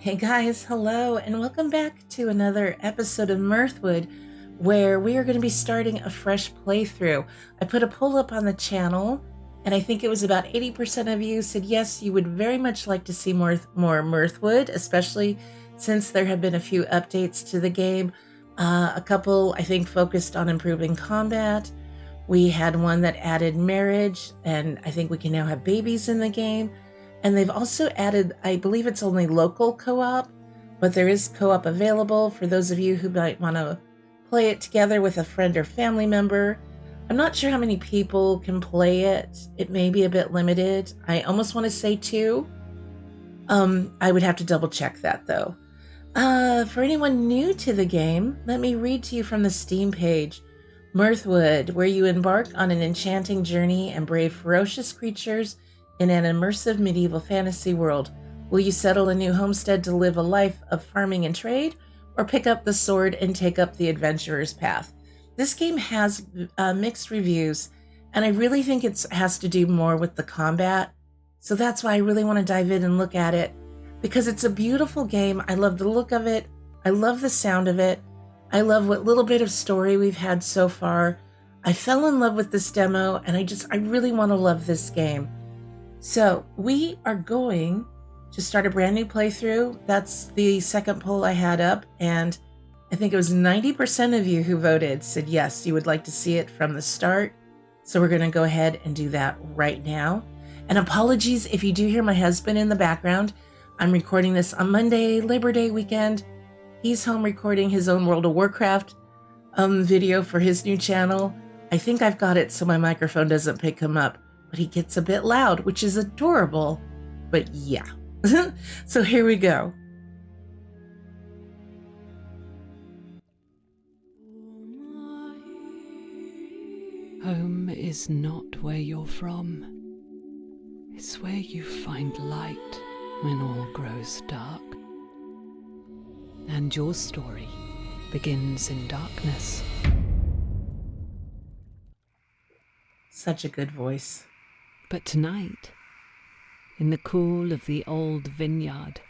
Hey guys, hello, and welcome back to another episode of Mirthwood, where we are going to be starting a fresh playthrough. I put a poll up on the channel, and I think it was about 80% of you said yes, you would very much like to see more Mirthwood, especially since there have been a few updates to the game. A couple, I think, focused on improving combat. We had one that added marriage, and I think we can now have babies in the game. And they've also added, I believe it's only local co-op, but there is co-op available for those of you who might want to play it together with a friend or family member. I'm not sure how many people can play it. It may be a bit limited. I almost want to say 2. I would have to double check that though. For anyone new to the game, let me read to you from the Steam page. Mirthwood, where you embark on an enchanting journey and brave ferocious creatures in an immersive medieval fantasy world. Will you settle a new homestead to live a life of farming and trade, or pick up the sword and take up the adventurer's path? This game has mixed reviews, and I really think it has to do more with the combat. So that's why I really want to dive in and look at it, because it's a beautiful game. I love the look of it. I love the sound of it. I love what little bit of story we've had so far. I fell in love with this demo, and I really want to love this game. So we are going to start a brand new playthrough. That's the second poll I had up, and I think it was 90% of you who voted said yes, you would like to see it from the start. So we're going to go ahead and do that right now. And apologies if you do hear my husband in the background. I'm recording this on Monday, Labor Day weekend. He's home recording his own World of Warcraft video for his new channel. I think I've got it so my microphone doesn't pick him up. But he gets a bit loud, which is adorable. But yeah. So here we go. Home is not where you're from. It's where you find light when all grows dark. And your story begins in darkness. Such a good voice. But tonight, in the cool of the old vineyard,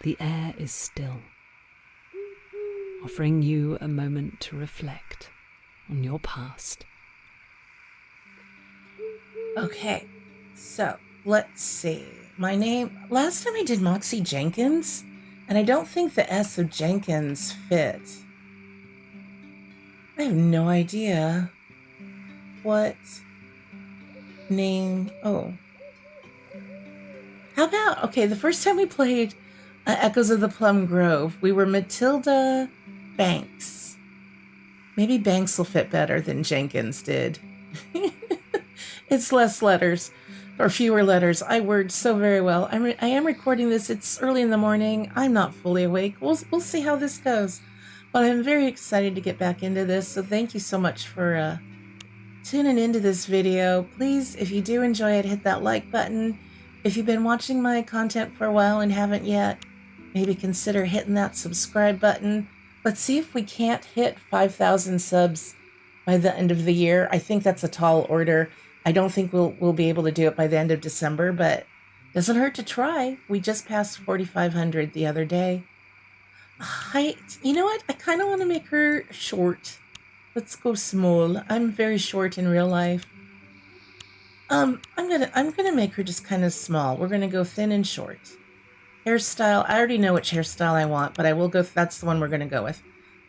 the air is still, offering you a moment to reflect on your past. Okay, so let's see. My name, last time I did Moxie Jenkins, and I don't think the S of Jenkins fit. I have no idea what name. Oh, how about, okay, the first time we played Echoes of the Plum Grove, we were Matilda Banks. Maybe Banks will fit better than Jenkins did. It's less letters, or fewer letters. I word so very well. I am recording this. It's early in the morning. I'm not fully awake. We'll see how this goes. But I'm very excited to get back into this. So thank you so much for tuning into this video. Please, if you do enjoy it, hit that like button. If you've been watching my content for a while and haven't yet, maybe consider hitting that subscribe button. Let's see if we can't hit 5,000 subs by the end of the year. I think that's a tall order. I don't think we'll be able to do it by the end of December, but doesn't hurt to try. We just passed 4,500 the other day. You know what? I kind of want to make her short. Let's go small. I'm very short in real life. I'm gonna make her just kind of small. We're gonna go thin and short. Hairstyle, I already know which hairstyle I want, but I will go, that's the one we're gonna go with.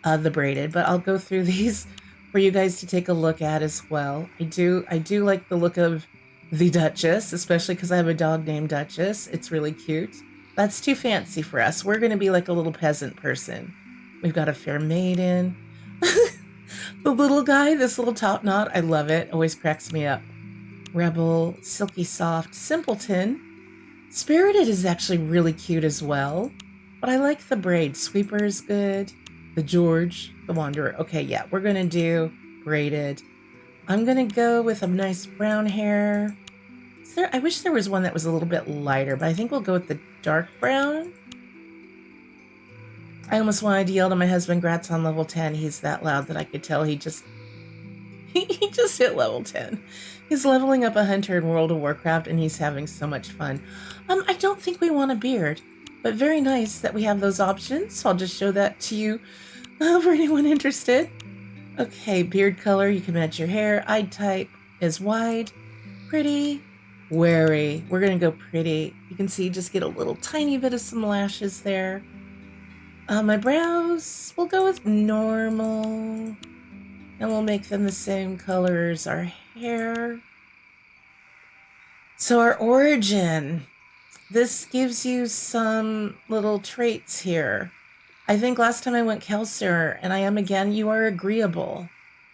The braided, but I'll go through these for you guys to take a look at as well. I do like the look of the Duchess, especially because I have a dog named Duchess. It's really cute. That's too fancy for us. We're gonna be like a little peasant person. We've got a fair maiden. The little guy, this little top knot, I love it. Always cracks me up. Rebel, silky soft, simpleton. Spirited is actually really cute as well. But I like the braid. Sweeper is good. The George, the Wanderer. Okay, yeah, we're going to do braided. I'm going to go with a nice brown hair. I wish there was one that was a little bit lighter, but I think we'll go with the dark brown. I almost wanted to yell to my husband, Grat's on level 10. He's that loud that I could tell he just hit level 10. He's leveling up a hunter in World of Warcraft, and he's having so much fun. I don't think we want a beard. But very nice that we have those options. So I'll just show that to you for anyone interested. Okay, beard color, you can match your hair. Eye type is wide, pretty, wary. We're going to go pretty. You can see just get a little tiny bit of some lashes there. My brows, we'll go with normal. And we'll make them the same color as our hair. So our origin, this gives you some little traits here. I think last time I went Kelsier, and I am again, you are agreeable.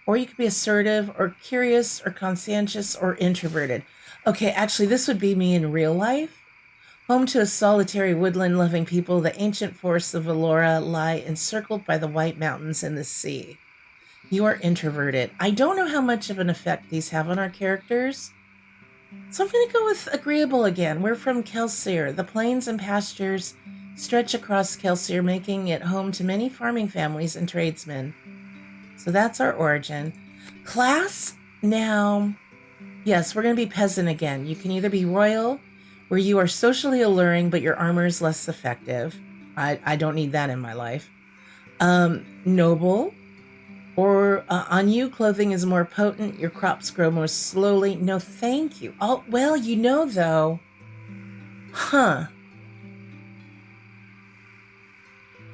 Or you could be assertive, or curious, or conscientious, or introverted. Okay, actually, this would be me in real life. Home to a solitary woodland-loving people, the ancient forests of Valora lie encircled by the white mountains and the sea. You are introverted. I don't know how much of an effect these have on our characters. So I'm going to go with agreeable again. We're from Kelsier. The plains and pastures stretch across Kelsier, making it home to many farming families and tradesmen. So that's our origin. Class, now, yes, we're going to be peasant again. You can either be royal, where you are socially alluring, but your armor is less effective. I don't need that in my life. Noble, or on you, clothing is more potent. Your crops grow more slowly. No, thank you. Oh, well, you know, though. Huh.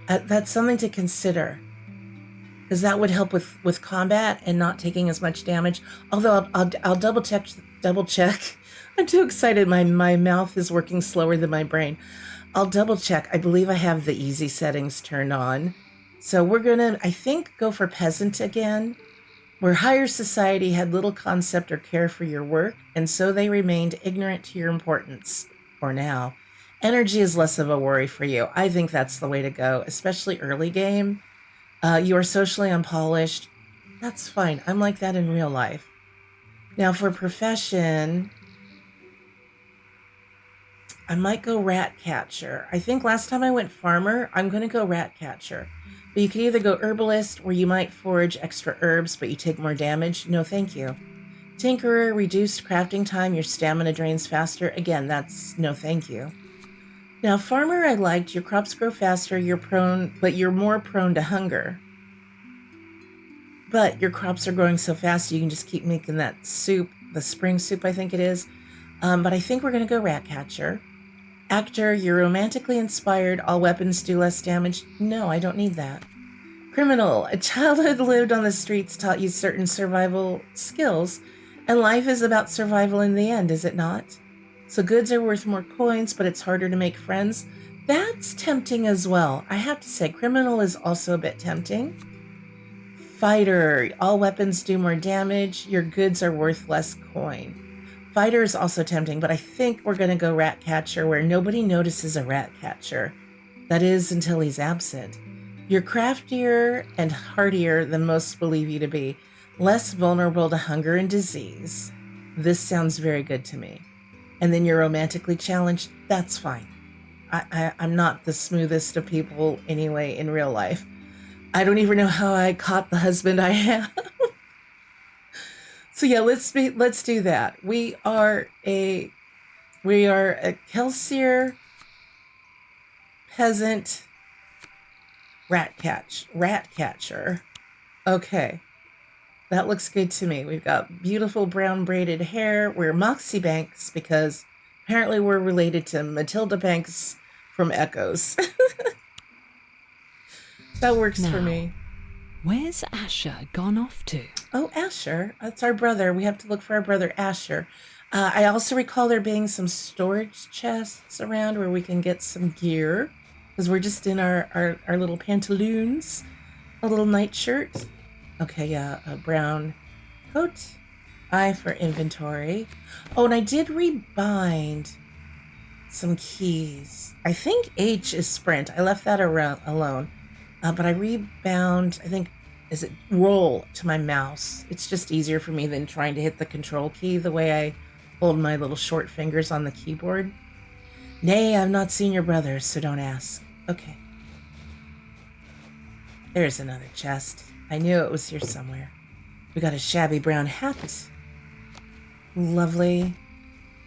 That's something to consider. Because that would help with combat and not taking as much damage. Although I'll double check. I'm too excited. My mouth is working slower than my brain. I'll double check. I believe I have the easy settings turned on. So we're going to, I think, go for peasant again, where higher society had little concept or care for your work, and so they remained ignorant to your importance, for now. Energy is less of a worry for you. I think that's the way to go, especially early game. You are socially unpolished. That's fine. I'm like that in real life. Now for profession, I might go rat catcher. I think last time I went farmer, I'm going to go rat catcher. But you can either go herbalist, where you might forage extra herbs, but you take more damage. No, thank you. Tinkerer, reduced crafting time, your stamina drains faster. Again, that's no thank you. Now, farmer I liked. Your crops grow faster, but you're more prone to hunger. But your crops are growing so fast, you can just keep making that soup, the spring soup, I think it is. But I think we're going to go rat catcher. Actor, you're romantically inspired. All weapons do less damage. No, I don't need that. Criminal, a childhood lived on the streets taught you certain survival skills, and life is about survival in the end, is it not? So goods are worth more coins, but it's harder to make friends. That's tempting as well. I have to say, criminal is also a bit tempting. Fighter, all weapons do more damage. Your goods are worth less coin. Fighter is also tempting, but I think we're going to go rat catcher, where nobody notices a rat catcher. That is, until he's absent. You're craftier and hardier than most believe you to be, less vulnerable to hunger and disease. This sounds very good to me. And then you're romantically challenged. That's fine. I'm not the smoothest of people anyway in real life. I don't even know how I caught the husband I have. So yeah, let's do that. We are a Kelsier peasant rat catcher. Okay. That looks good to me. We've got beautiful brown braided hair. We're Moxie Banks because apparently we're related to Matilda Banks from Echoes. That works for me. Where's Asher gone off to? Oh, Asher. That's our brother. We have to look for our brother Asher. I also recall there being some storage chests around where we can get some gear, because we're just in our little pantaloons, a little nightshirt. Okay, yeah, a brown coat. I for inventory. Oh, and I did rebind some keys. I think H is sprint. I left that alone. But I rebound, I think, is it roll to my mouse? It's just easier for me than trying to hit the control key the way I hold my little short fingers on the keyboard. Nay, I've not seen your brother, so don't ask. Okay. There's another chest. I knew it was here somewhere. We got a shabby brown hat. Lovely.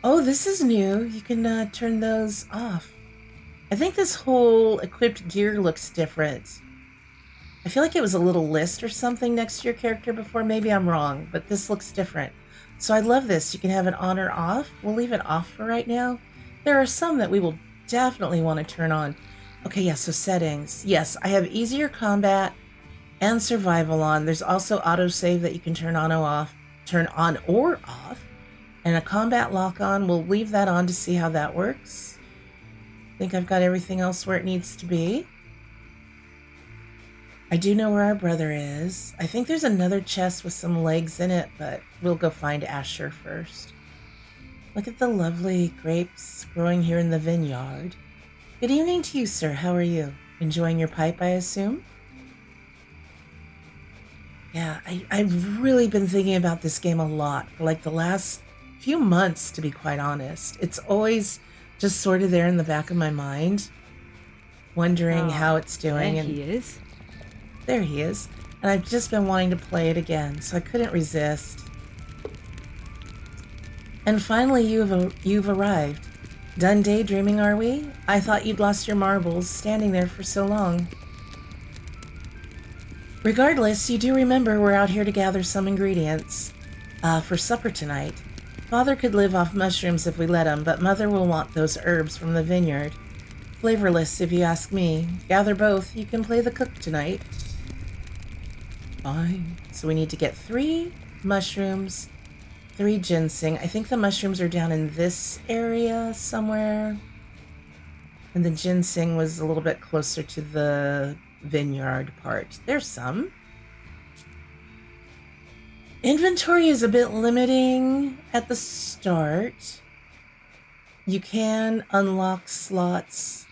Oh, this is new. You can turn those off. I think this whole equipped gear looks different. I feel like it was a little list or something next to your character before. Maybe I'm wrong, but this looks different. So I love this. You can have it on or off. We'll leave it off for right now. There are some that we will definitely want to turn on. Okay, yeah, so settings. Yes, I have easier combat and survival on. There's also autosave that you can turn on or off. And a combat lock on. We'll leave that on to see how that works. I think I've got everything else where it needs to be. I do know where our brother is. I think there's another chest with some legs in it, but we'll go find Asher first. Look at the lovely grapes growing here in the vineyard. Good evening to you, sir. How are you? Enjoying your pipe, I assume? Yeah, I've really been thinking about this game a lot for like the last few months, to be quite honest. It's always just sort of there in the back of my mind, wondering how it's doing. There he is. There he is. And I've just been wanting to play it again, so I couldn't resist. And finally, you've arrived. Done daydreaming, are we? I thought you'd lost your marbles, standing there for so long. Regardless, you do remember we're out here to gather some ingredients for supper tonight. Father could live off mushrooms if we let him, but Mother will want those herbs from the vineyard. Flavorless, if you ask me. Gather both. You can play the cook tonight. Fine. So we need to get 3 mushrooms, 3 ginseng. I think the mushrooms are down in this area somewhere. And the ginseng was a little bit closer to the vineyard part. There's some. Inventory is a bit limiting at the start. You can unlock slots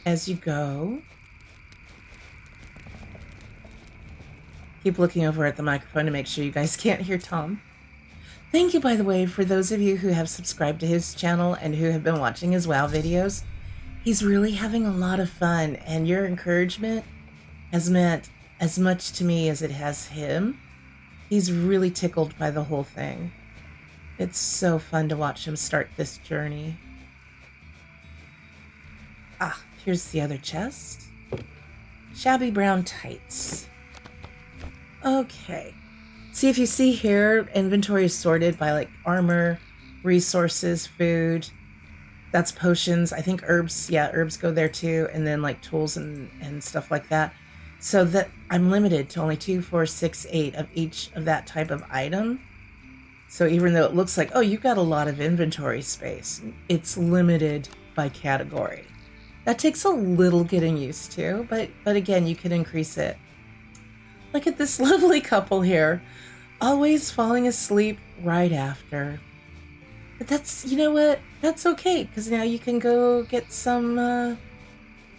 as you go. Keep looking over at the microphone to make sure you guys can't hear Tom. Thank you, by the way, for those of you who have subscribed to his channel and who have been watching his WoW videos. He's really having a lot of fun, and your encouragement has meant as much to me as it has him. He's really tickled by the whole thing. It's so fun to watch him start this journey. Ah, here's the other chest. Shabby brown tights. Okay. See, if you see here, inventory is sorted by like armor, resources, food. That's potions. I think herbs. Yeah, herbs go there too. And then like tools and stuff like that. So that I'm limited to only 2, 4, 6, 8 of each of that type of item. So even though it looks like, oh, you've got a lot of inventory space, it's limited by category. That takes a little getting used to, but again, you can increase it. Look at this lovely couple here, always falling asleep right after. But that's, you know what? That's okay, because now you can go get some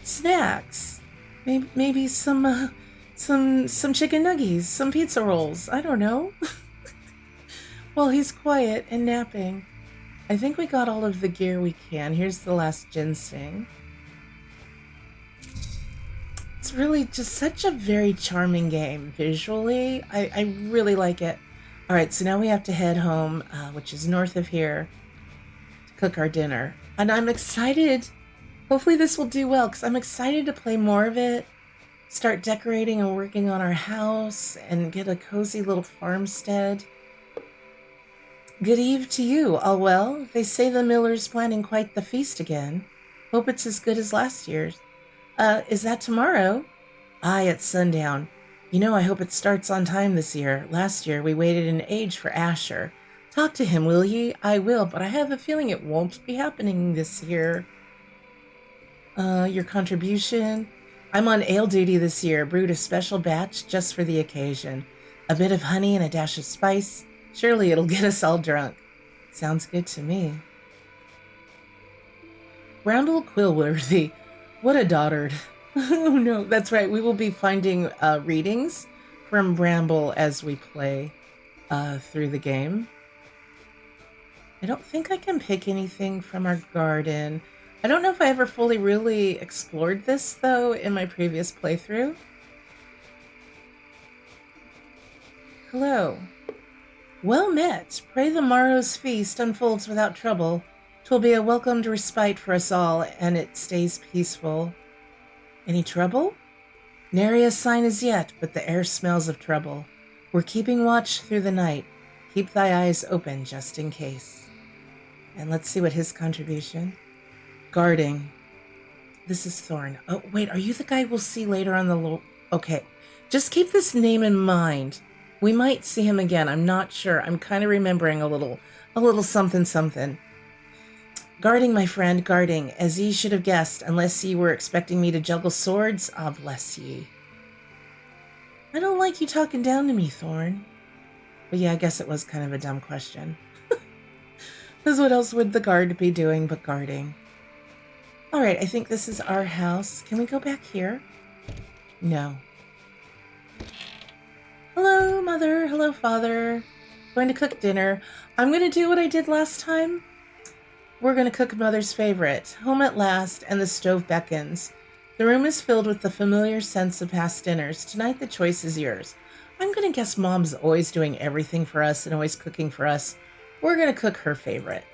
snacks. Maybe some chicken nuggies, some pizza rolls. I don't know. While he's quiet and napping. I think we got all of the gear we can. Here's the last ginseng. It's really just such a very charming game visually. I really like it. All right, so now we have to head home, which is north of here, to cook our dinner. And I'm excited. Hopefully this will do well, because I'm excited to play more of it, start decorating and working on our house, and get a cozy little farmstead. Good eve to you. All well? They say the miller's planning quite the feast again. Hope it's as good as last year's. Is that tomorrow? Aye, at sundown. You know, I hope it starts on time this year. Last year, we waited an age for Asher. Talk to him, will ye? I will, but I have a feeling it won't be happening this year. Your contribution? I'm on ale duty this year. Brewed a special batch just for the occasion. A bit of honey and a dash of spice. Surely it'll get us all drunk. Sounds good to me. Roundel Quillworthy. What a dotard. Oh no, that's right. We will be finding readings from Bramble as we play through the game. I don't think I can pick anything from our garden. I don't know if I ever fully really explored this, though, in my previous playthrough. Hello. Well met. Pray the morrow's feast unfolds without trouble. 'Twill be a welcomed respite for us all, and it stays peaceful. Any trouble? Nary a sign as yet, but the air smells of trouble. We're keeping watch through the night. Keep thy eyes open just in case. And let's see what his contribution. Guarding. This is Thorn. Oh, wait, are you the guy we'll see later on the... Okay, just keep this name in mind. We might see him again. I'm not sure. I'm kind of remembering a little something something. Guarding, my friend, guarding, as ye should have guessed, unless ye were expecting me to juggle swords. Ah, bless ye. I don't like you talking down to me, Thorn. But yeah, I guess it was kind of a dumb question. Because what else would the guard be doing but guarding? All right, I think this is our house. Can we go back here? No. Hello, Mother. Hello, Father. Going to cook dinner. I'm going to do what I did last time. We're going to cook Mother's favorite. Home at last, and the stove beckons. The room is filled with the familiar sense of past dinners. Tonight, the choice is yours. I'm going to guess Mom's always doing everything for us and always cooking for us. We're going to cook her favorite.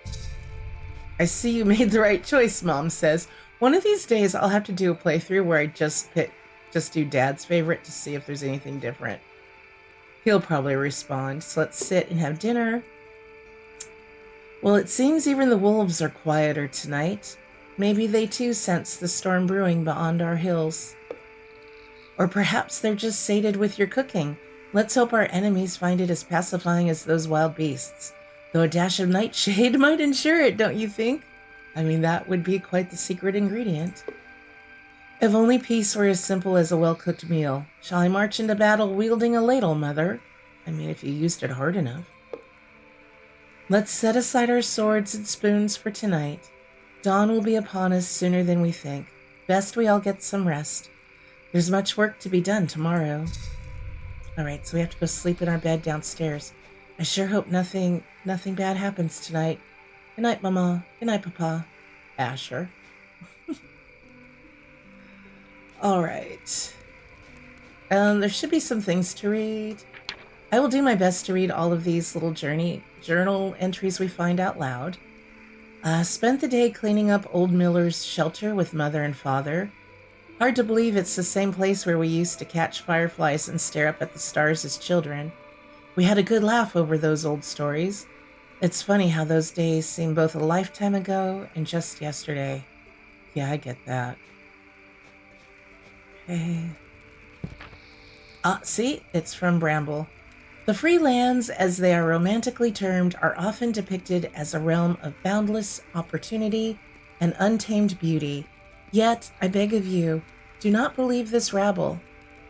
I see you made the right choice, Mom says. One of these days, I'll have to do a playthrough where I just do Dad's favorite to see if there's anything different. He'll probably respond. So let's sit and have dinner. Well, it seems even the wolves are quieter tonight. Maybe they too sense the storm brewing beyond our hills. Or perhaps they're just sated with your cooking. Let's hope our enemies find it as pacifying as those wild beasts. Though a dash of nightshade might ensure it, don't you think? I mean, that would be quite the secret ingredient. If only peace were as simple as a well-cooked meal. Shall I march into battle wielding a ladle, Mother? I mean, if you used it hard enough. Let's set aside our swords and spoons for tonight. Dawn will be upon us sooner than we think. Best we all get some rest. There's much work to be done tomorrow. All right, so we have to go sleep in our bed downstairs. I sure hope nothing bad happens tonight. Good night, Mama. Good night, Papa. Asher. All right. There should be some things to read. I will do my best to read all of these little journal entries we find out loud. Spent the day cleaning up old Miller's shelter with Mother and Father. Hard to believe it's the same place where we used to catch fireflies and stare up at the stars as children. We had a good laugh over those old stories. It's funny how those days seem both a lifetime ago and just yesterday. Yeah, I get that. Okay. See? It's from Bramble. The free lands, as they are romantically termed, are often depicted as a realm of boundless opportunity and untamed beauty. Yet, I beg of you, do not believe this rabble,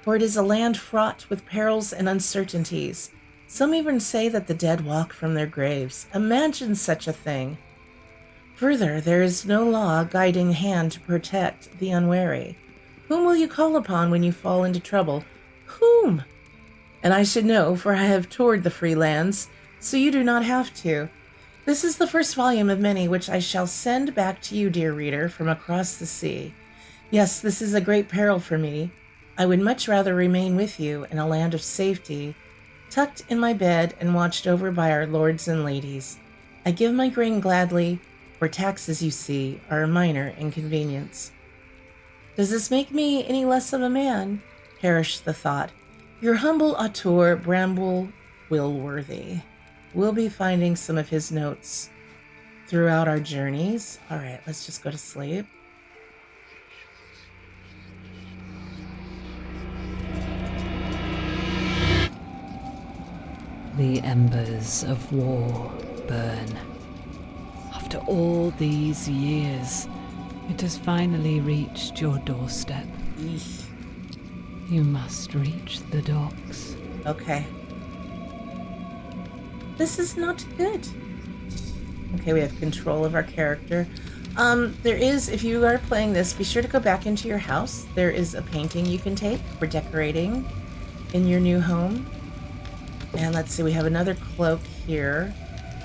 for it is a land fraught with perils and uncertainties. Some even say that the dead walk from their graves. Imagine such a thing. Further, there is no law guiding hand to protect the unwary. Whom will you call upon when you fall into trouble? Whom? And I should know, for I have toured the free lands, so you do not have to. This is the first volume of many which I shall send back to you, dear reader, from across the sea. Yes, this is a great peril for me. I would much rather remain with you in a land of safety, tucked in my bed and watched over by our lords and ladies. I give my grain gladly, for taxes, you see, are a minor inconvenience. Does this make me any less of a man? Perish the thought. Your humble auteur, Bramble Willworthy. We'll be finding some of his notes throughout our journeys. All right, let's just go to sleep. The embers of war burn. After all these years, it has finally reached your doorstep. Eesh. You must reach the docks. Okay. This is not good. Okay, we have control of our character. There is, if you are playing this, be sure to go back into your house. There is a painting you can take for decorating in your new home. And let's see, we have another cloak here.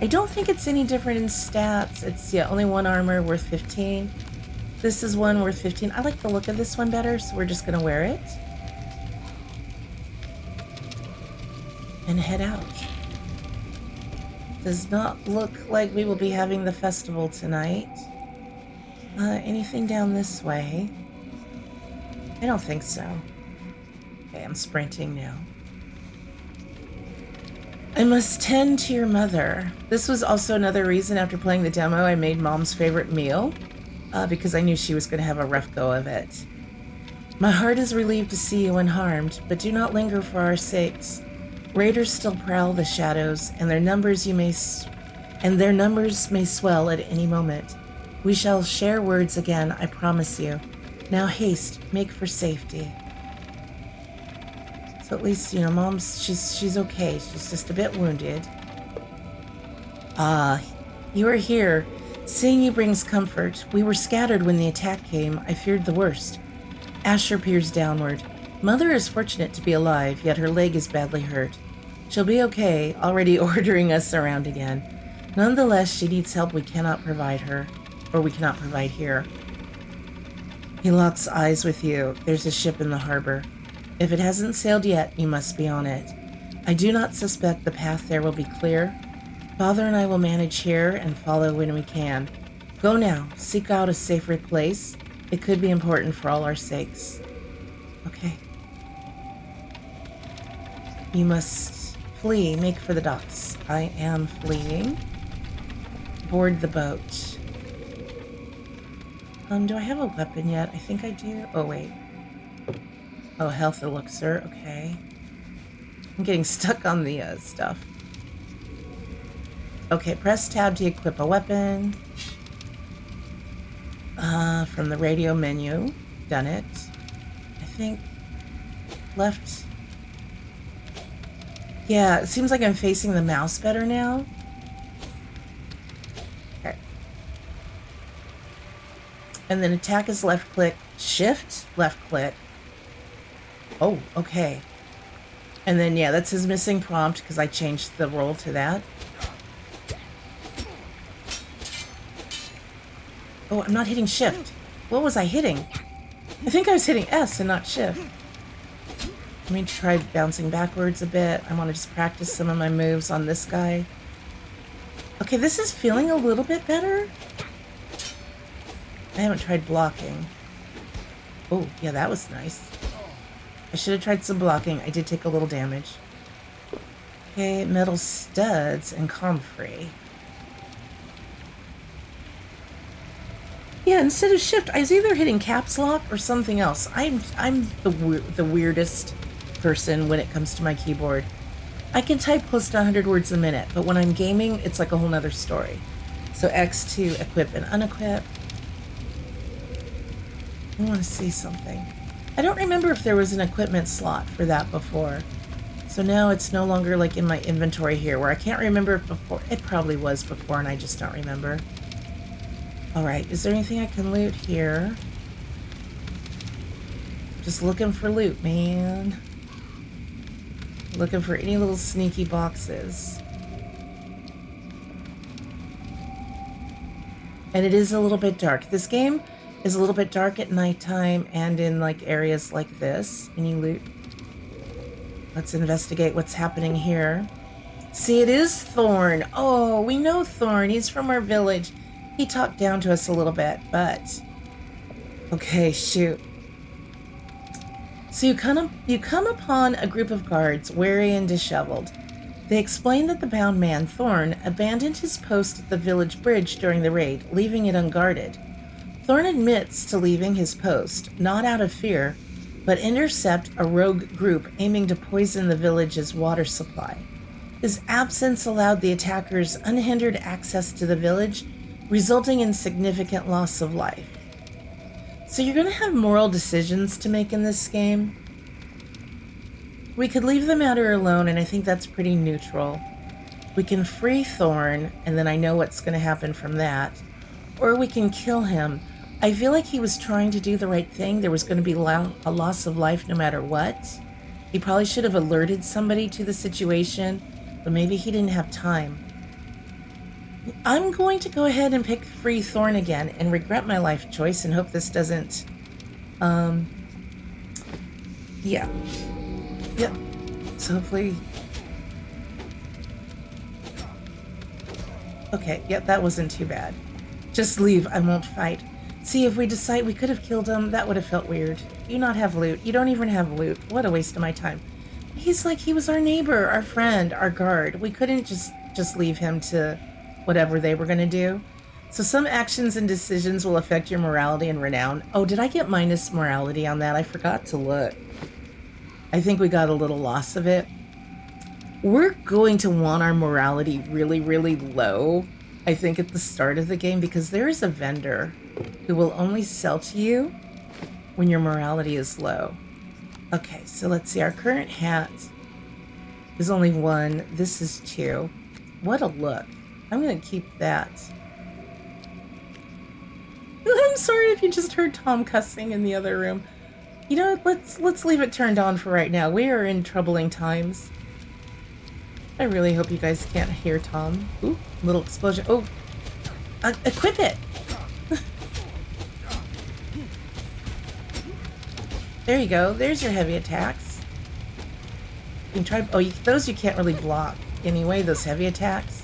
I don't think it's any different in stats. It's, yeah, only one armor worth 15. This is one worth 15. I like the look of this one better, so we're just going to wear it. And head out. Does not look like we will be having the festival tonight. Anything down this way? I don't think so. Okay, I'm sprinting now. I must tend to your mother. This was also another reason after playing the demo I made Mom's favorite meal, because I knew she was going to have a rough go of it. My heart is relieved to see you unharmed, but do not linger for our sakes. Raiders still prowl the shadows, and their numbers may swell at any moment. We shall share words again, I promise you. Now haste, make for safety. So at least, Mom's, she's okay. She's just a bit wounded. You are here. Seeing you brings comfort. We were scattered when the attack came. I feared the worst. Asher peers downward. Mother is fortunate to be alive, yet her leg is badly hurt. She'll be okay, already ordering us around again. Nonetheless, she needs help we cannot provide her, or we cannot provide here. He locks eyes with you. There's a ship in the harbor. If it hasn't sailed yet, you must be on it. I do not suspect the path there will be clear. Father and I will manage here and follow when we can. Go now. Seek out a safer place. It could be important for all our sakes. Okay. You must flee. Make for the docks. I am fleeing. Board the boat. Do I have a weapon yet? I think I do. Oh, wait. Oh, health elixir. Okay. I'm getting stuck on the stuff. Okay, press tab to equip a weapon. From the radio menu. Done it. I think left. Yeah, it seems like I'm facing the mouse better now. Okay. And then attack is left click. Shift, left click. Oh, okay. And then, yeah, that's his missing prompt because I changed the roll to that. Oh, I'm not hitting shift. What was I hitting? I think I was hitting S and not shift. Let me try bouncing backwards a bit. I want to just practice some of my moves on this guy. Okay, this is feeling a little bit better. I haven't tried blocking. Oh, yeah, that was nice. I should have tried some blocking. I did take a little damage. Okay, metal studs and comfrey. Yeah, instead of shift, I was either hitting caps lock or something else. I'm the weirdest person when it comes to my keyboard. I can type close to 100 words a minute, but when I'm gaming, it's like a whole nother story. So X to equip and unequip. I want to see something. I don't remember if there was an equipment slot for that before. So now it's no longer like in my inventory here, where I can't remember if before. It probably was before and I just don't remember. Alright, is there anything I can loot here? Just looking for loot, man. Looking for any little sneaky boxes. And it is a little bit dark. This game is a little bit dark at nighttime and in like areas like this. Any loot? Let's investigate what's happening here. See, it is Thorn. Oh, we know Thorn. He's from our village. He talked down to us a little bit, but... Okay, shoot. So you come upon a group of guards, weary and disheveled. They explain that the bound man, Thorn, abandoned his post at the village bridge during the raid, leaving it unguarded. Thorn admits to leaving his post, not out of fear, but intercept a rogue group aiming to poison the village's water supply. His absence allowed the attackers unhindered access to the village, resulting in significant loss of life. So you're going to have moral decisions to make in this game. We could leave the matter alone, and I think that's pretty neutral. We can free Thorn, and then I know what's going to happen from that. Or we can kill him. I feel like he was trying to do the right thing. There was going to be a loss of life no matter what. He probably should have alerted somebody to the situation, but maybe he didn't have time. I'm going to go ahead and pick Free Thorn again and regret my life choice and hope this doesn't, yeah. Yep. So hopefully... Okay, yep, that wasn't too bad. Just leave, I won't fight. See, if we decide we could have killed him, that would have felt weird. You not have loot. You don't even have loot. What a waste of my time. He's like, he was our neighbor, our friend, our guard. We couldn't just leave him to whatever they were going to do. So some actions and decisions will affect your morality and renown. Oh, did I get minus morality on that? I forgot to look. I think we got a little loss of it. We're going to want our morality really, really low, I think, at the start of the game, because there is a vendor who will only sell to you when your morality is low. Okay, so let's see. Our current hat is only 1. This is 2. What a look. I'm going to keep that. I'm sorry if you just heard Tom cussing in the other room. You know what? Let's leave it turned on for right now. We are in troubling times. I really hope you guys can't hear Tom. Ooh, little explosion. Oh, equip it. There you go. There's your heavy attacks. You can try. Oh, those you can't really block anyway. Those heavy attacks.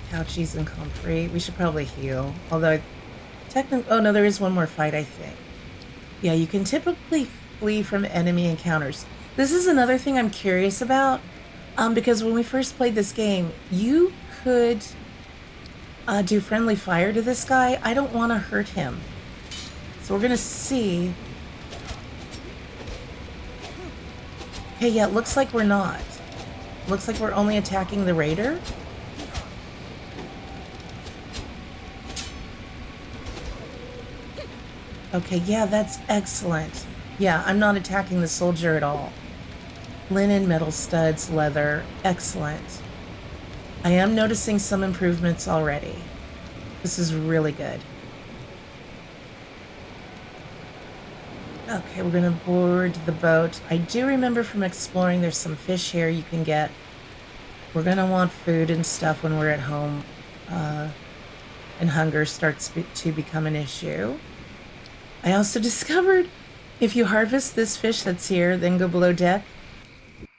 Couchies and comfrey. We should probably heal. Although, technically, oh no, there is one more fight, I think. Yeah, you can typically flee from enemy encounters. This is another thing I'm curious about, because when we first played this game, you could do friendly fire to this guy. I don't want to hurt him. So we're going to see. Okay, yeah, it looks like we're not. Looks like we're only attacking the raider. Okay, yeah, that's excellent. Yeah, I'm not attacking the soldier at all. Linen, metal studs, leather. Excellent. I am noticing some improvements already. This is really good. Okay, we're going to board the boat. I do remember from exploring there's some fish here you can get. We're going to want food and stuff when we're at home. And hunger starts to become an issue. I also discovered if you harvest this fish that's here, then go below deck,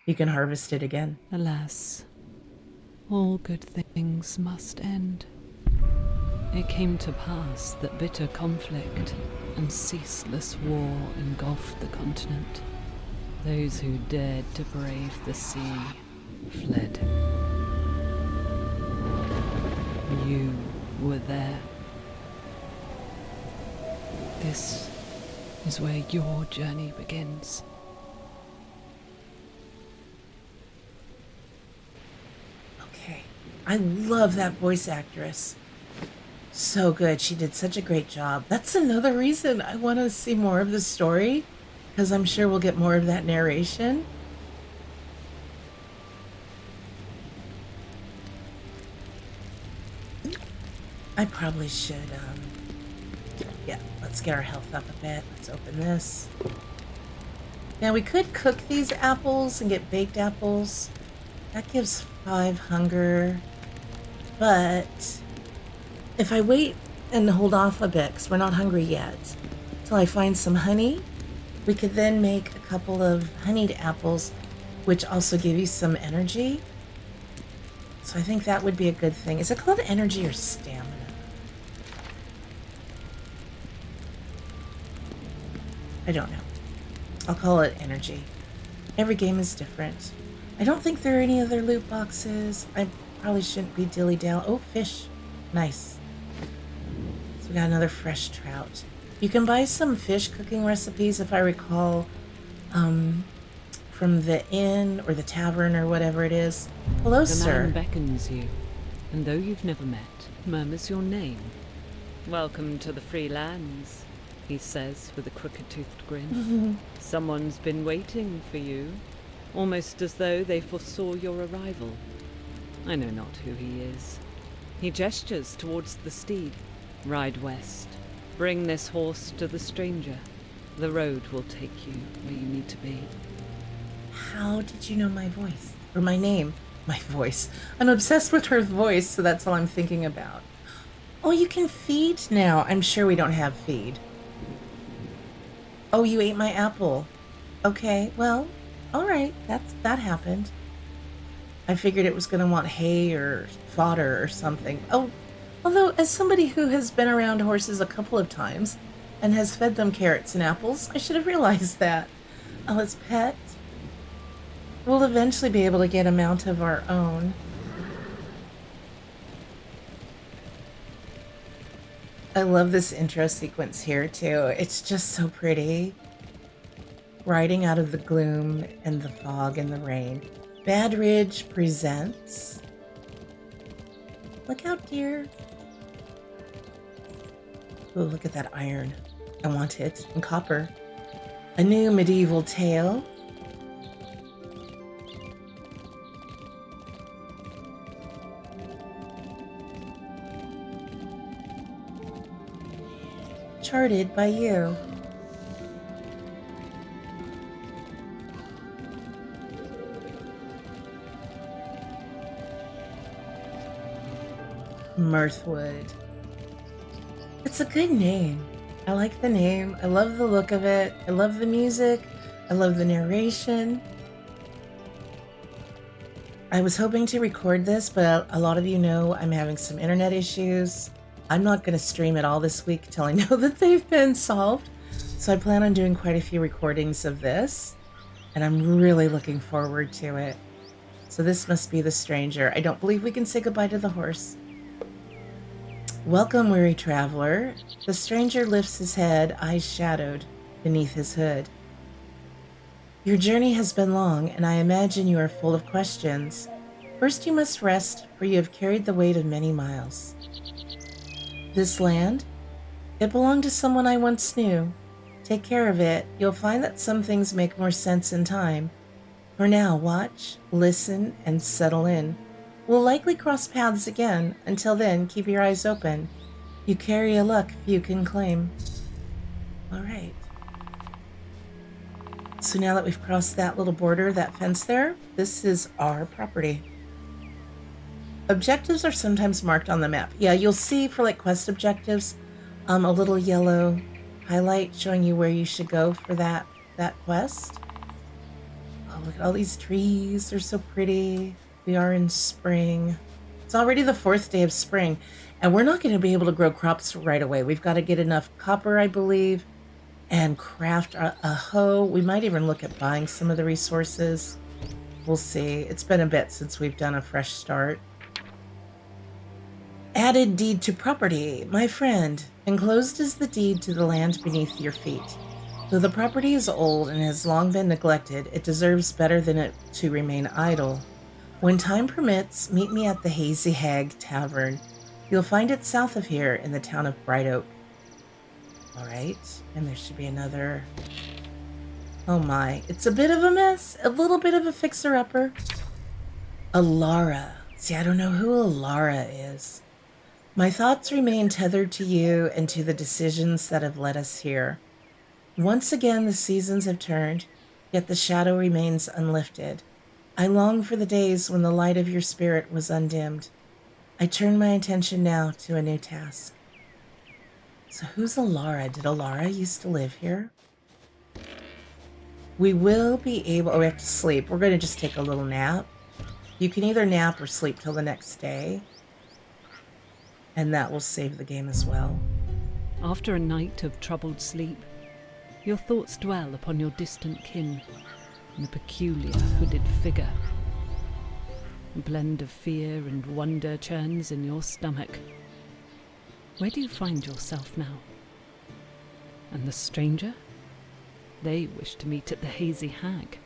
you can harvest it again. Alas, all good things must end. It came to pass that bitter conflict and ceaseless war engulfed the continent. Those who dared to brave the sea fled. You were there. This is where your journey begins. Okay. I love that voice actress. So good. She did such a great job. That's another reason I want to see more of the story, because I'm sure we'll get more of that narration. I probably should, yeah, let's get our health up a bit. Let's open this. Now we could cook these apples and get baked apples. That gives 5 hunger. But if I wait and hold off a bit, because we're not hungry yet, till I find some honey, we could then make a couple of honeyed apples, which also give you some energy. So I think that would be a good thing. Is it called energy or stamina? I don't know. I'll call it energy. Every game is different. I don't think there are any other loot boxes. I probably shouldn't be dilly-dally. Oh, fish. Nice. So we got another fresh trout. You can buy some fish cooking recipes, if I recall, from the inn or the tavern or whatever it is. Hello, sir. The man beckons you, and though you've never met, murmurs your name. Welcome to the free lands, he says with a crooked-toothed grin. Someone's been waiting for you, almost as though they foresaw your arrival. I know not who he is. He gestures towards the steed. Ride west. Bring this horse to the stranger. The road will take you where you need to be. How did you know my voice? Or my name? My voice. I'm obsessed with her voice, so that's all I'm thinking about. Oh, you can feed now. I'm sure we don't have feed. Oh, you ate my apple. Okay, well, All right, that happened. I figured it was going to want hay or fodder or something. Oh, although as somebody who has been around horses a couple of times and has fed them carrots and apples, I should have realized that. Oh, it's pet. We'll eventually be able to get a mount of our own. I love this intro sequence here too. It's just so pretty. Riding out of the gloom and the fog and the rain. Bad Ridge presents. Look out, dear. Oh, look at that iron. I want it. And copper. A new medieval tale. Charted by you. Mirthwood. It's a good name. I like the name. I love the look of it. I love the music. I love the narration. I was hoping to record this, but a lot of you know I'm having some internet issues. I'm not going to stream it all this week till I know that they've been solved. So I plan on doing quite a few recordings of this, and I'm really looking forward to it. So this must be the stranger. I don't believe we can say goodbye to the horse. Welcome, weary traveler. The stranger lifts his head, eyes shadowed beneath his hood. Your journey has been long, and I imagine you are full of questions. First you must rest, for you have carried the weight of many miles. This land? It belonged to someone I once knew. Take care of it. You'll find that some things make more sense in time. For now, watch, listen, and settle in. We'll likely cross paths again. Until then, keep your eyes open. You carry a luck few can claim. All right. So now that we've crossed that little border, that fence there, this is our property. Objectives are sometimes marked on the map. Yeah, you'll see for like quest objectives, a little yellow highlight showing you where you should go for that quest. Oh, look at all these trees. They're so pretty. We are in spring. It's already the 4th day of spring, and we're not going to be able to grow crops right away. We've got to get enough copper, I believe, and craft a hoe. We might even look at buying some of the resources. We'll see. It's been a bit since we've done a fresh start. Added deed to property. My friend, enclosed is the deed to the land beneath your feet. Though the property is old and has long been neglected, it deserves better than it to remain idle. When time permits, meet me at the Hazy Hag Tavern. You'll find it south of here in the town of Brightoak. All right, and there should be another. Oh my, it's a bit of a mess, a little bit of a fixer-upper. Alara. See, I don't know who Alara is. My thoughts remain tethered to you and to the decisions that have led us here. Once again, the seasons have turned, yet the shadow remains unlifted. I long for the days when the light of your spirit was undimmed. I turn my attention now to a new task. So who's Alara? Did Alara used to live here? We will be able... Oh, we have to sleep. We're going to just take a little nap. You can either nap or sleep till the next day. And that will save the game as well. After a night of troubled sleep, your thoughts dwell upon your distant kin and a peculiar hooded figure. A blend of fear and wonder churns in your stomach. Where do you find yourself now? And the stranger? They wish to meet at the Hazy Hag.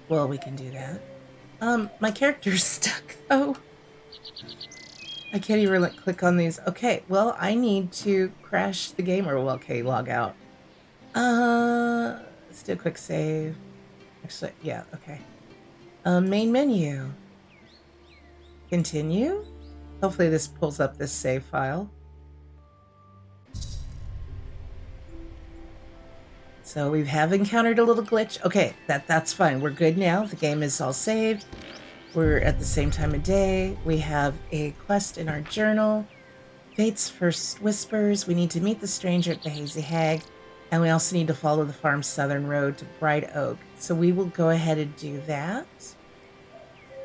Well, we can do that. My character's stuck, though. I can't even click on these. Okay, well, I need to crash the game, or, well, okay, log out. Let's do a quick save. Actually, yeah, okay. Main menu. Continue. Hopefully this pulls up this save file. So we have encountered a little glitch. Okay, that's fine. We're good now. The game is all saved. We're at the same time of day. We have a quest in our journal. Fate's First Whispers. We need to meet the stranger at the Hazy Hag. And we also need to follow the farm's southern road to Brightoak. So we will go ahead and do that.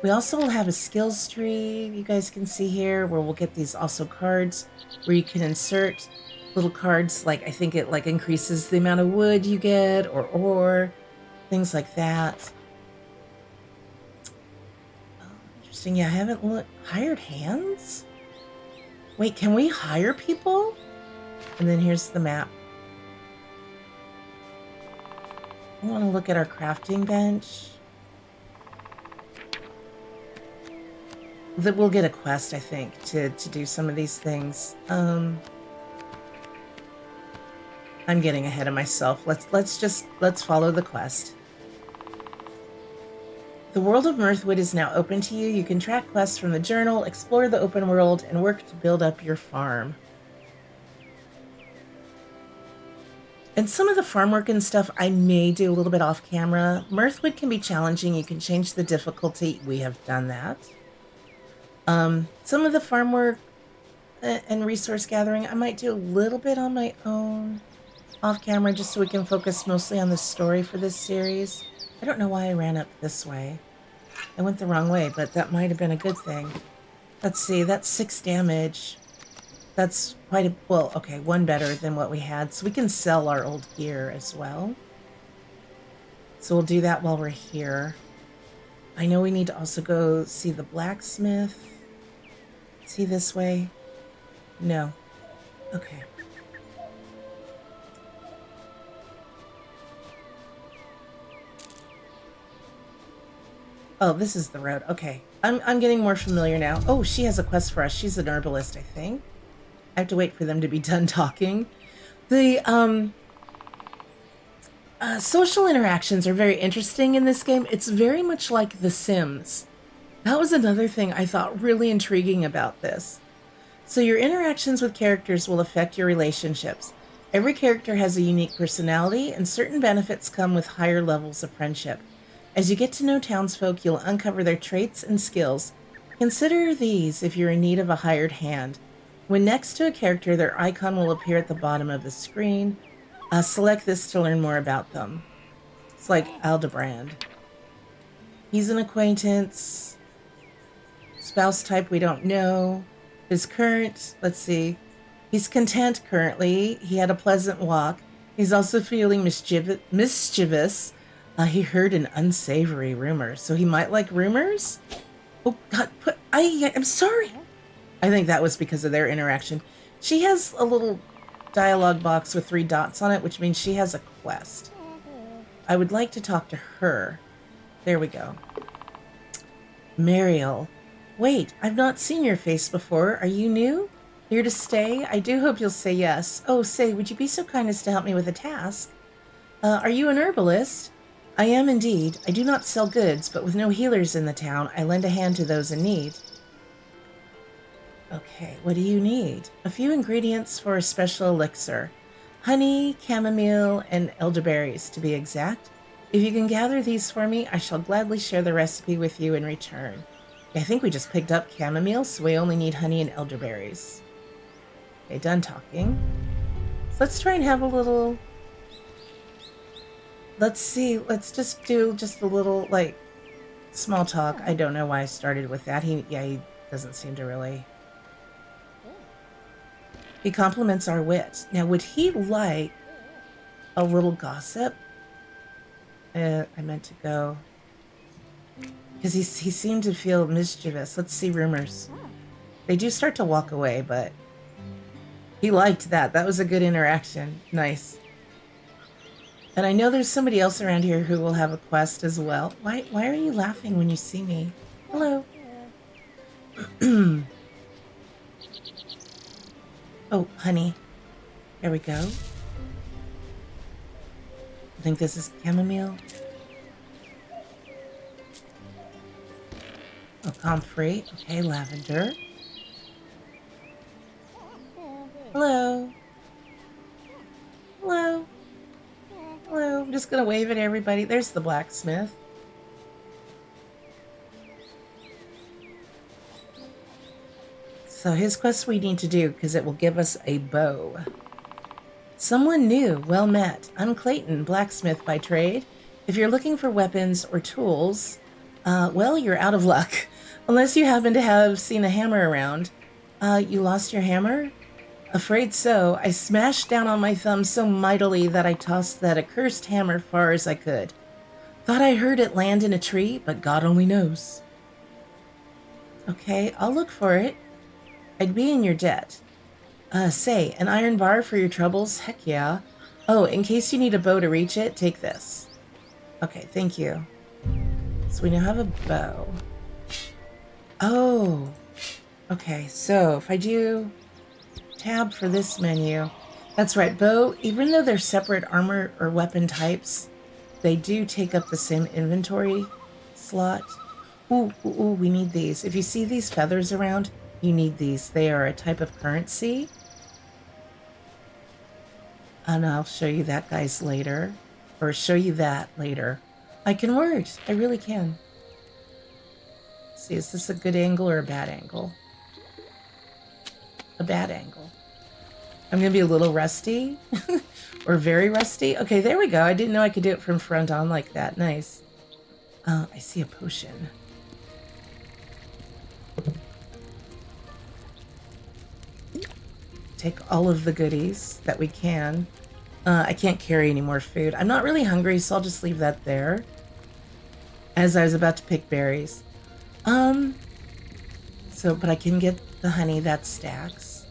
We also will have a skills tree, you guys can see here, where we'll get these also cards where you can insert little cards, like I think it like increases the amount of wood you get or ore, things like that. Oh, interesting. Yeah, I haven't looked. Hired hands? Wait, can we hire people? And then here's the map. I want to look at our crafting bench. That we'll get a quest, I think, to do some of these things. I'm getting ahead of myself. Let's follow the quest. The world of Mirthwood is now open to you. You can track quests from the journal, explore the open world, and work to build up your farm. And some of the farm work and stuff I may do a little bit off camera. Mirthwood can be challenging. You can change the difficulty. We have done that. Some of the farm work and resource gathering, I might do a little bit on my own off camera just so we can focus mostly on the story for this series. I don't know why I ran up this way. I went the wrong way, but that might have been a good thing. Let's see, that's 6 damage. That's quite a, well, okay, 1 better than what we had. So we can sell our old gear as well. So we'll do that while we're here. I know we need to also go see the blacksmith. Is he this way? No. Okay. Oh, this is the road. Okay. I'm getting more familiar now. Oh, she has a quest for us. She's an herbalist, I think. I have to wait for them to be done talking. The social interactions are very interesting in this game. It's very much like The Sims. That was another thing I thought really intriguing about this. So your interactions with characters will affect your relationships. Every character has a unique personality, and certain benefits come with higher levels of friendship. As you get to know townsfolk, you'll uncover their traits and skills. Consider these if you're in need of a hired hand. When next to a character, their icon will appear at the bottom of the screen. Select this to learn more about them. It's like Aldebrand. He's an acquaintance. Spouse type we don't know. His current, let's see. He's content currently. He had a pleasant walk. He's also feeling mischievous. He heard an unsavory rumor. So he might like rumors? Oh, God, I'm sorry. I think that was because of their interaction. She has a little dialogue box with 3 dots on it, which means she has a quest. I would like to talk to her. There we go. Mariel. Wait, I've not seen your face before. Are you new? Here to stay? I do hope you'll say yes. Oh, say, would you be so kind as to help me with a task? Are you an herbalist? I am indeed. I do not sell goods, but with no healers in the town, I lend a hand to those in need. Okay, what do you need? A few ingredients for a special elixir. Honey, chamomile, and elderberries, to be exact. If you can gather these for me, I shall gladly share the recipe with you in return. I think we just picked up chamomile, so we only need honey and elderberries. Okay, done talking. So let's try and have a little... Let's see, let's just do just a little, like, small talk. I don't know why I started with that. He doesn't seem to really... He compliments our wit. Now, would he like a little gossip? I meant to go... Because he seemed to feel mischievous. Let's see rumors. They do start to walk away, but... He liked that. That was a good interaction. Nice. And I know there's somebody else around here who will have a quest as well. Why are you laughing when you see me? Hello. Oh, honey. There we go. I think this is chamomile. Oh, comfrey. Okay, lavender. Hello. Hello. Hello. I'm just going to wave at everybody. There's the blacksmith. So his quest we need to do because it will give us a bow. Someone new. Well met. I'm Clayton, blacksmith by trade. If you're looking for weapons or tools, well, you're out of luck. Unless you happen to have seen a hammer around. You lost your hammer? Afraid so. I smashed down on my thumb so mightily that I tossed that accursed hammer far as I could. Thought I heard it land in a tree, but God only knows. Okay, I'll look for it. I'd be in your debt. Say, an iron bar for your troubles? Heck yeah. Oh, in case you need a bow to reach it, take this. Okay, thank you. So we now have a bow. Oh, okay, so if I do tab for this menu, that's right, bow, even though they're separate armor or weapon types, they do take up the same inventory slot. Ooh, we need these. If you see these feathers around, you need these. They are a type of currency. And I'll show you that, guys, later. Or show you that later. I can word. I really can. Let's see, is this a good angle or a bad angle? A bad angle. I'm going to be a little rusty. Or very rusty. Okay, there we go. I didn't know I could do it from front on like that. Nice. I see a potion. Take all of the goodies that we can. I can't carry any more food. I'm not really hungry, so I'll just leave that there. As I was about to pick berries. But I can get the honey, that stacks.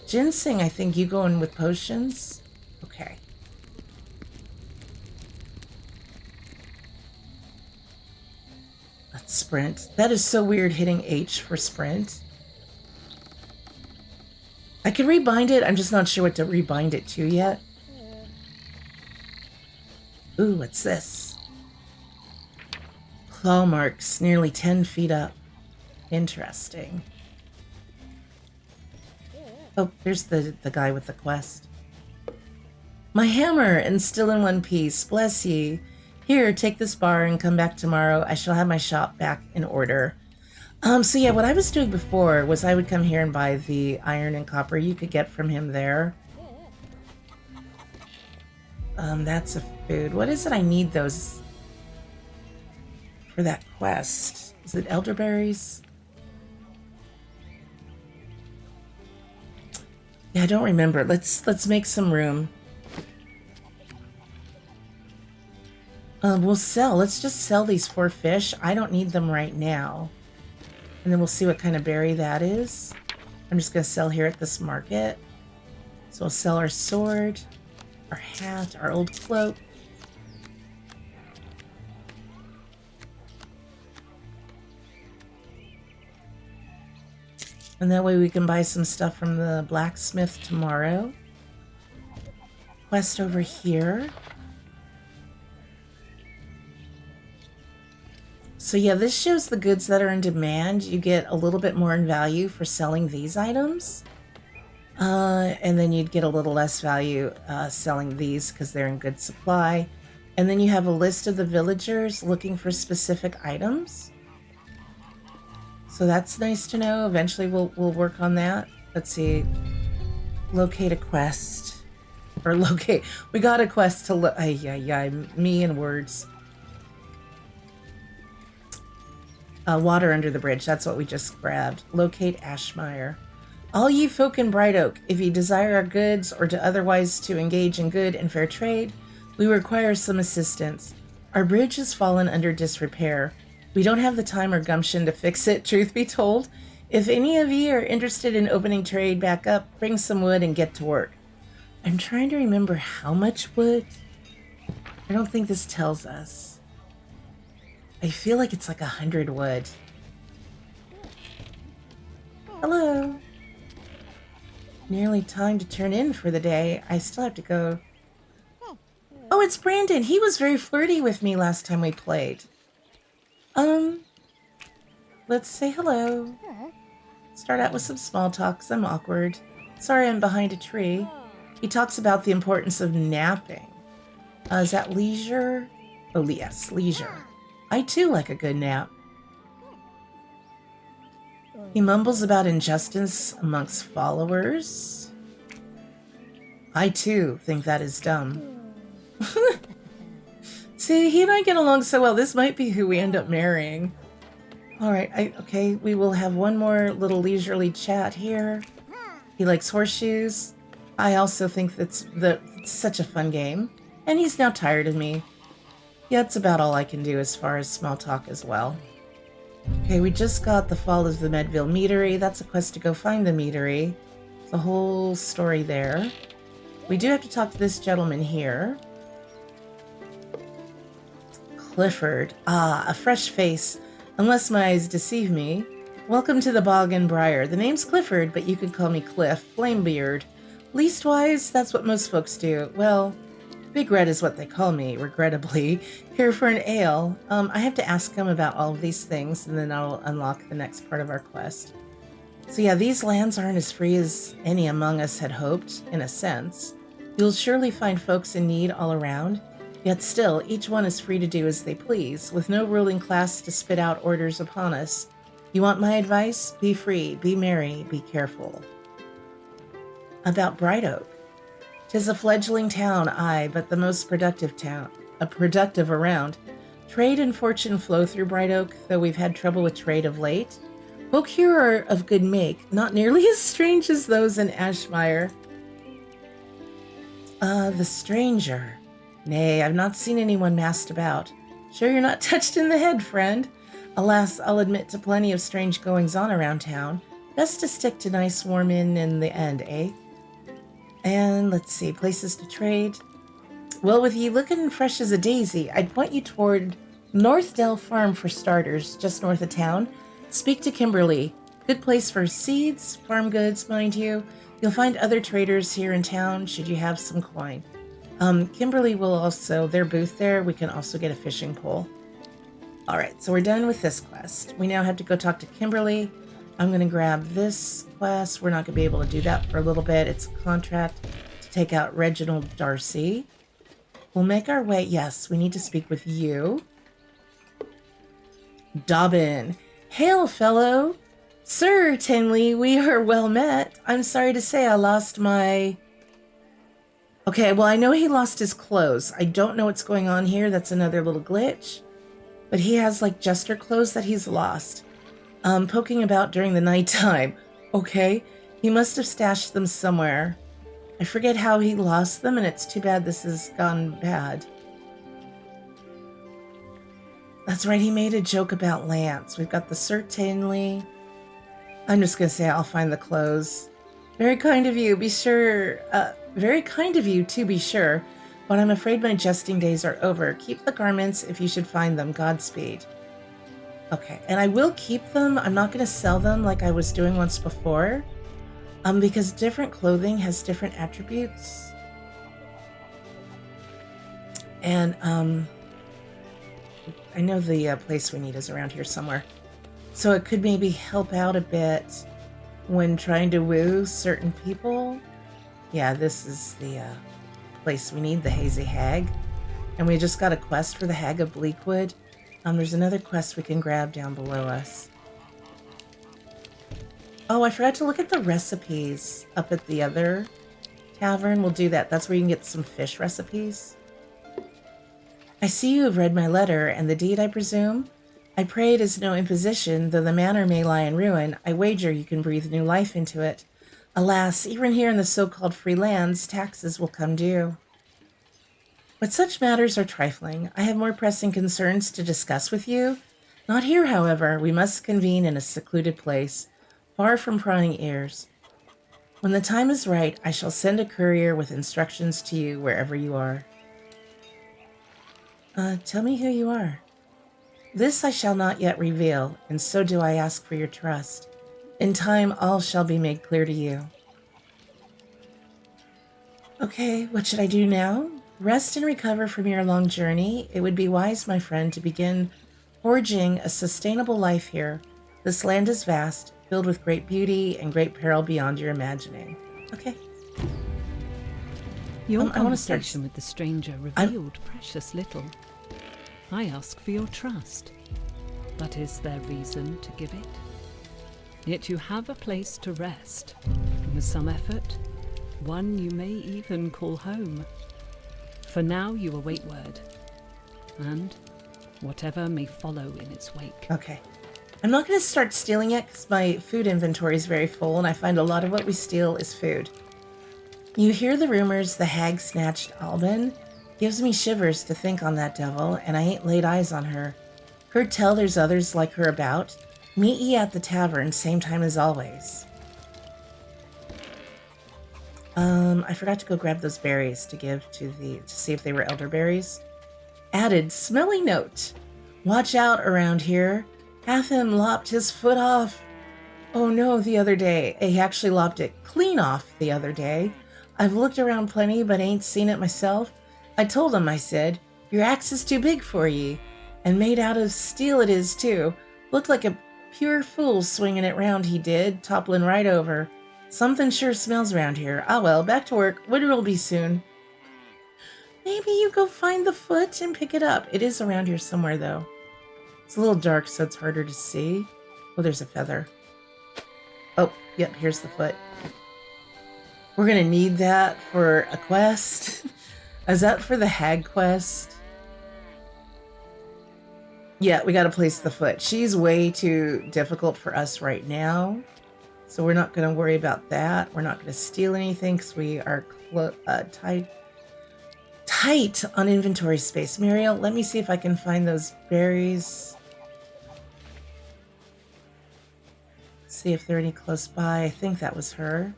Ginseng, I think you go in with potions. Okay. Let's sprint. That is so weird hitting H for sprint. I can rebind it. I'm just not sure what to rebind it to yet. Ooh, what's this? Claw marks, nearly 10 feet up. Interesting. Oh, there's the guy with the quest. My hammer, and still in one piece. Bless ye. Here, take this bar and come back tomorrow. I shall have my shop back in order. So yeah, what I was doing before was I would come here and buy the iron and copper you could get from him there. That's a food. What is it? I need those for that quest. Is it elderberries? Yeah, I don't remember. Let's make some room. We'll sell. Let's just sell these 4 fish. I don't need them right now. And then we'll see what kind of berry that is. I'm just going to sell here at this market. So we'll sell our sword, our hat, our old cloak. And that way we can buy some stuff from the blacksmith tomorrow. Quest over here. So yeah, this shows the goods that are in demand. You get a little bit more in value for selling these items. And then you'd get a little less value selling these because they're in good supply. And then you have a list of the villagers looking for specific items. So that's nice to know. Eventually we'll work on that. Let's see. Locate a quest. Or locate. We got a quest to look. Me and words. Water under the bridge. That's what we just grabbed. Locate Ashmire. All ye folk in Brightoak, if ye desire our goods or to otherwise to engage in good and fair trade, we require some assistance. Our bridge has fallen under disrepair. We don't have the time or gumption to fix it, truth be told. If any of ye are interested in opening trade back up, bring some wood and get to work. I'm trying to remember how much wood. I don't think this tells us. I feel like it's like 100 wood. Hello. Nearly time to turn in for the day. I still have to go. Oh, it's Brandon. He was very flirty with me last time we played. Let's say hello. Start out with some small talk 'cause I'm awkward. Sorry I'm behind a tree. He talks about the importance of napping. Is that leisure? Oh, yes, leisure. I too like a good nap. He mumbles about injustice amongst followers. I too think that is dumb. See, he and I get along so well. This might be who we end up marrying. All right, okay, we will have one more little leisurely chat here. He likes horseshoes. I also think it's such a fun game. And he's now tired of me. Yeah, that's about all I can do as far as small talk as well. Okay, we just got the fall of the Medville Meadery. That's a quest to go find the meadery. It's a whole story there. We do have to talk to this gentleman here. Clifford. Ah, a fresh face. Unless my eyes deceive me. Welcome to the Bog and Briar. The name's Clifford, but you can call me Cliff, Flamebeard. Leastwise, that's what most folks do. Well, Big Red is what they call me, regrettably. Here for an ale. I have to ask him about all of these things, and then I'll unlock the next part of our quest. So yeah, these lands aren't as free as any among us had hoped, in a sense. You'll surely find folks in need all around, yet still, each one is free to do as they please, with no ruling class to spit out orders upon us. You want my advice? Be free, be merry, be careful. About Brightoak. 'Tis a fledgling town, aye, but the most productive around. Trade and fortune flow through Brightoak, though we've had trouble with trade of late. Folk here are of good make, not nearly as strange as those in Ashmire. The stranger. Nay, I've not seen anyone massed about. Sure you're not touched in the head, friend? Alas, I'll admit to plenty of strange goings-on around town. Best to stick to nice warm in the end, eh? And let's see, places to trade. Well, with ye looking fresh as a daisy, I'd point you toward Northdale Farm for starters, just north of town. Speak to Kimberly. Good place for seeds, farm goods, mind you. You'll find other traders here in town should you have some coin. Kimberly will also, their booth there, we can also get a fishing pole. All right, so we're done with this quest. We now have to go talk to Kimberly. I'm going to grab this quest. We're not going to be able to do that for a little bit. It's a contract to take out Reginald Darcy. We'll make our way. Yes, we need to speak with you. Dobbin. Hail, fellow. Sir Tinley, we are well met. I'm sorry to say I lost my... Okay, well, I know he lost his clothes. I don't know what's going on here. That's another little glitch. But he has, like, jester clothes that he's lost. Poking about during the nighttime. Okay, he must have stashed them somewhere. I forget how he lost them, and it's too bad this has gone bad. That's right, he made a joke about Lance. We've got the certainly. I'm just going to say I'll find the clothes. Very kind of you, be sure. Very kind of you, to be sure. But I'm afraid my jesting days are over. Keep the garments if you should find them. Godspeed. Okay, and I will keep them. I'm not going to sell them like I was doing once before. Because different clothing has different attributes. And, I know the place we need is around here somewhere. So it could maybe help out a bit when trying to woo certain people. Yeah, this is the place we need, the Hazy Hag. And we just got a quest for the Hag of Bleakwood. There's another quest we can grab down below us. Oh, I forgot to look at the recipes up at the other tavern. We'll do that. That's where you can get some fish recipes. I see you have read my letter and the deed, I presume. I pray it is no imposition, though the manor may lie in ruin. I wager you can breathe new life into it. Alas, even here in the so-called free lands, taxes will come due. But such matters are trifling. I have more pressing concerns to discuss with you. Not here, however. We must convene in a secluded place, far from prying ears. When the time is right, I shall send a courier with instructions to you wherever you are. Tell me who you are. This I shall not yet reveal, and so do I ask for your trust. In time, all shall be made clear to you. Okay, what should I do now? Rest and recover from your long journey. It would be wise, my friend, to begin forging a sustainable life here. This land is vast, filled with great beauty and great peril beyond your imagining. Okay. Your conversation with the stranger revealed precious little. I ask for your trust, but is there reason to give it? Yet you have a place to rest, and with some effort, one you may even call home. For now you await word. and whatever may follow in its wake. Okay. I'm not going to start stealing it because my food inventory is very full, and I find a lot of what we steal is food. You hear the rumors the hag snatched Alban? Gives me shivers to think on that devil, and I ain't laid eyes on her. Heard tell there's others like her about. Meet ye at the tavern, same time as always. I forgot to go grab those berries to give to see if they were elderberries. Added smelly note. Watch out around here. Hath him lopped his foot off. Oh no, the other day. He actually lopped it clean off the other day. I've looked around plenty, but ain't seen it myself. I told him, I said, your axe is too big for ye. And made out of steel it is, too. Looked like a pure fool swinging it round, he did, toppling right over. Something sure smells round here. Ah well, back to work. Winter will be soon. Maybe you go find the foot and pick it up. It is around here somewhere, though. It's a little dark, so it's harder to see. Oh, there's a feather. Oh, yep, here's the foot. We're going to need that for a quest. Is that for the hag quest? Yeah, we got to place the foot. She's way too difficult for us right now. So we're not going to worry about that. We're not going to steal anything because we are tight on inventory space. Muriel, let me see if I can find those berries. See if they're any close by. I think that was her.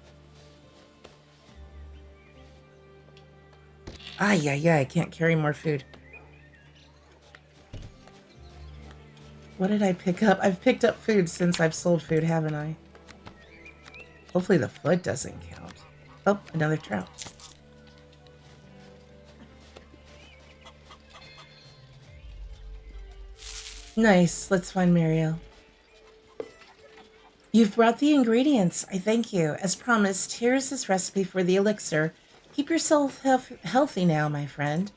Yeah, I can't carry more food. What did I pick up? I've picked up food since I've sold food, haven't I? Hopefully the foot doesn't count. Oh, another trout. Nice. Let's find Muriel. You've brought the ingredients. I thank you. As promised, here's this recipe for the elixir. Keep yourself healthy now, my friend.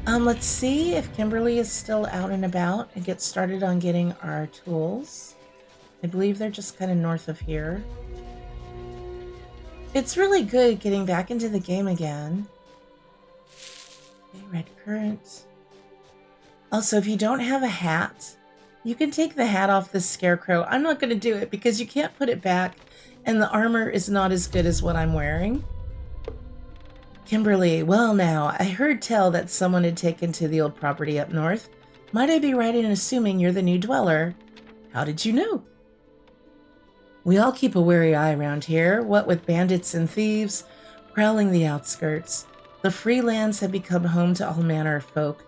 Let's see if Kimberly is still out and about and get started on getting our tools. I believe they're just kind of north of here. It's really good getting back into the game again. Okay, red currant. Also, if you don't have a hat, you can take the hat off this scarecrow. I'm not going to do it because you can't put it back, and the armor is not as good as what I'm wearing. Kimberly, well now, I heard tell that someone had taken to the old property up north. Might I be right in assuming you're the new dweller? How did you know? We all keep a wary eye around here, what with bandits and thieves prowling the outskirts. The free lands have become home to all manner of folk,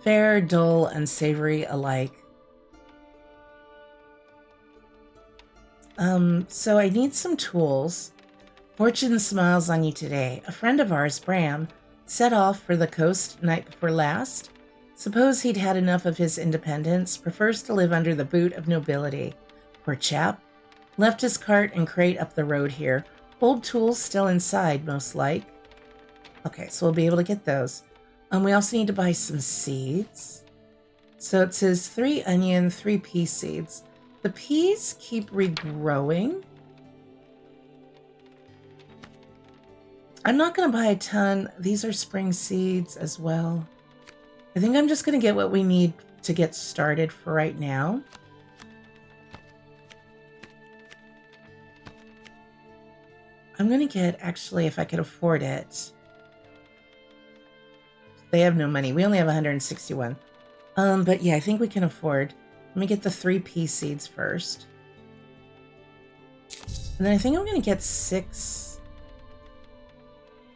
fair, dull, and savory alike. So I need some tools. Fortune smiles on you today. A friend of ours, Bram, set off for the coast night before last. Suppose he'd had enough of his independence, prefers to live under the boot of nobility. Poor chap. Left his cart and crate up the road here. Old tools still inside, most like. Okay, so we'll be able to get those. We also need to buy some seeds. So it says 3 onion, 3 pea seeds. The peas keep regrowing. I'm not going to buy a ton. These are spring seeds as well. I think I'm just going to get what we need to get started for right now. I'm going to get, actually, if I could afford it. They have no money. We only have 161. But yeah, I think we can afford. Let me get the 3 pea seeds first. And then I think I'm going to get 6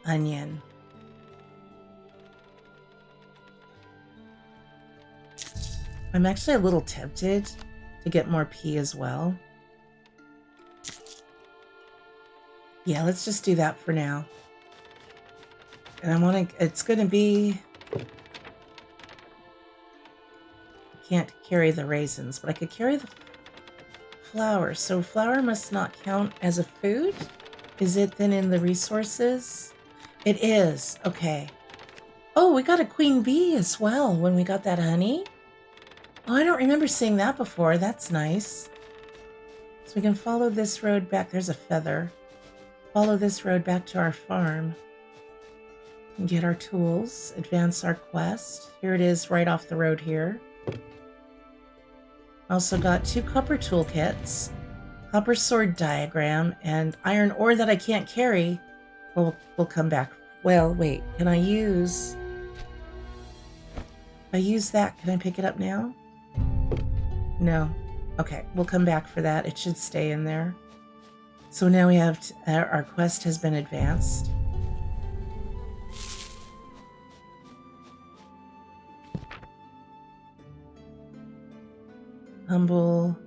onion. I'm actually a little tempted to get more pea as well. Yeah, let's just do that for now. And I want to, it's going to be, can't carry the raisins, but I could carry the flour. So flour must not count as a food? Is it then in the resources? It is. Okay. Oh, we got a queen bee as well when we got that honey. Oh, I don't remember seeing that before. That's nice. So we can follow this road back. There's a feather. Follow this road back to our farm. Get our tools, advance our quest. Here it is right off the road here. Also got 2 copper toolkits, copper sword diagram, and iron ore that I can't carry. We'll come back. Well, wait, can I use... If I use that, can I pick it up now? No. Okay, we'll come back for that. It should stay in there. So now we have... our quest has been advanced. Humble.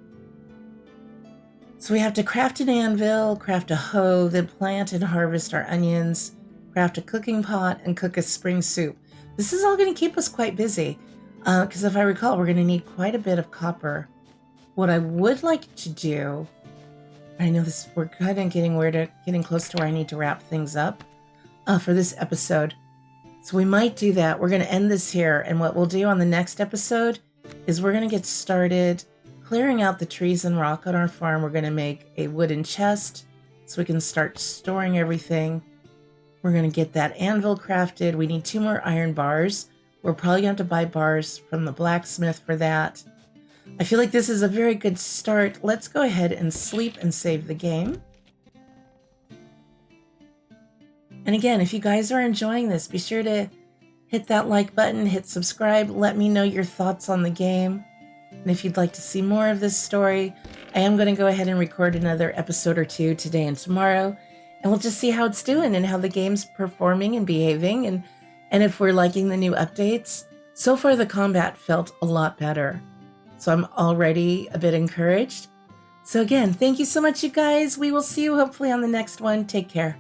So we have to craft an anvil, craft a hoe, then plant and harvest our onions, craft a cooking pot, and cook a spring soup. This is all going to keep us quite busy, because if I recall, we're going to need quite a bit of copper. What I would like to do, I know this, we're kind of getting close to where I need to wrap things up for this episode. So we might do that. We're going to end this here, and what we'll do on the next episode is we're going to get started clearing out the trees and rock on our farm. We're going to make a wooden chest so we can start storing everything. We're going to get that anvil crafted. We need 2 more iron bars. We're probably going to have to buy bars from the blacksmith for that. I feel like this is a very good start. Let's go ahead and sleep and save the game. And again, if you guys are enjoying this, be sure to hit that like button, hit subscribe, let me know your thoughts on the game. And if you'd like to see more of this story, I am going to go ahead and record another episode or 2 today and tomorrow. And we'll just see how it's doing and how the game's performing and behaving and if we're liking the new updates. So far, the combat felt a lot better. So I'm already a bit encouraged. So again, thank you so much, you guys. We will see you hopefully on the next one. Take care.